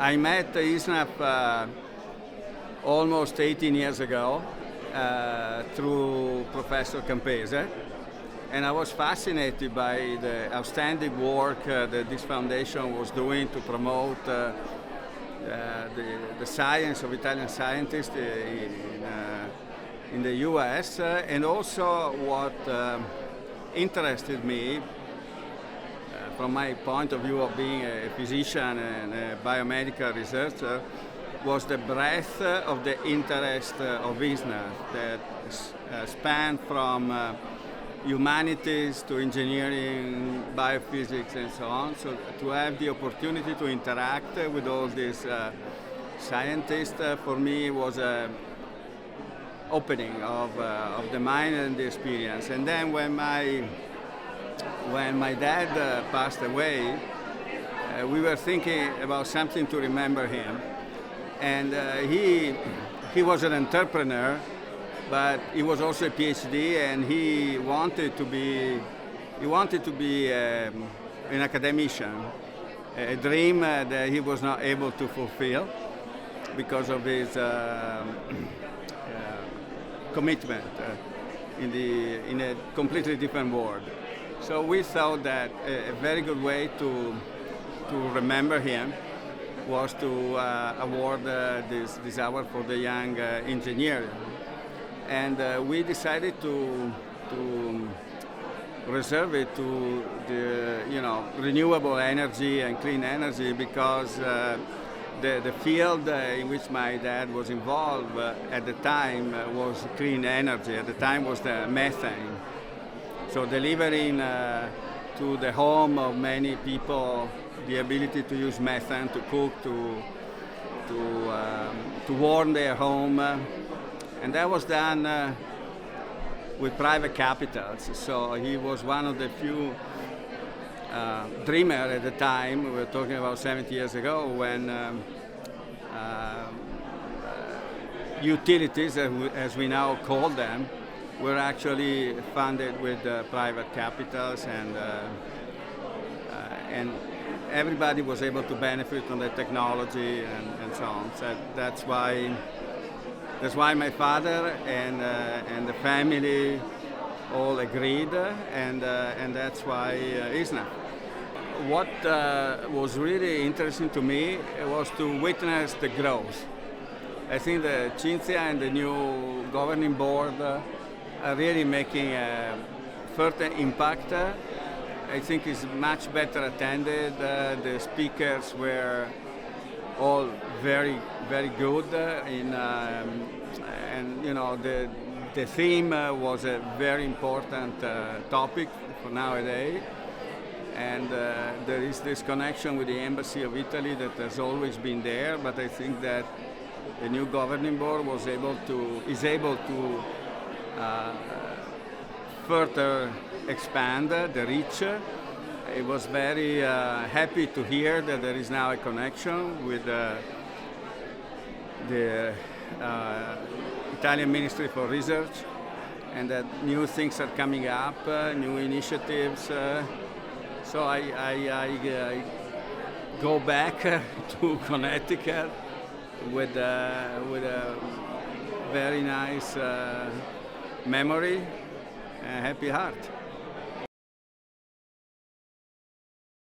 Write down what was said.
I met ISNAF almost 18 years ago through Professor Campese, and I was fascinated by the outstanding work that this foundation was doing to promote the science of Italian scientists in the US, and also what interested me from my point of view of being a physician and a biomedical researcher was the breadth of the interest of ISNAF that spanned from humanities to engineering, biophysics, and so on. So to have the opportunity to interact with all these scientists for me was an opening of the mind and the experience. And then when my dad passed away, we were thinking about something to remember him. And he was an entrepreneur, but he was also a PhD, and he wanted to be an academician, a dream that he was not able to fulfill because of his commitment in a completely different world. So we thought that a very good way to remember him was to award this award for the young engineer. And we decided to reserve it to the renewable energy and clean energy because the field in which my dad was involved at the time was clean energy. At the time was the methane. So delivering to the home of many people the ability to use methane to cook, to warm their home, and that was done with private capitals. So he was one of the few dreamers at the time. We were talking about 70 years ago when utilities, as we now call them, were actually funded with private capitals, and everybody was able to benefit from the technology and so on. So that's why my father and the family all agreed, and that's why ISNAF. What was really interesting to me was to witness the growth. I think that Cinzia and the new governing board are really making a further impact. I think it's much better attended. The speakers were all very, very good, and the theme was a very important topic for nowadays. And there is this connection with the Embassy of Italy that has always been there, but I think that the new governing board is able to further expand the reach. I was very happy to hear that there is now a connection with the Italian Ministry for Research, and that new things are coming up, new initiatives. So I go back to Connecticut with a very nice memory and happy heart.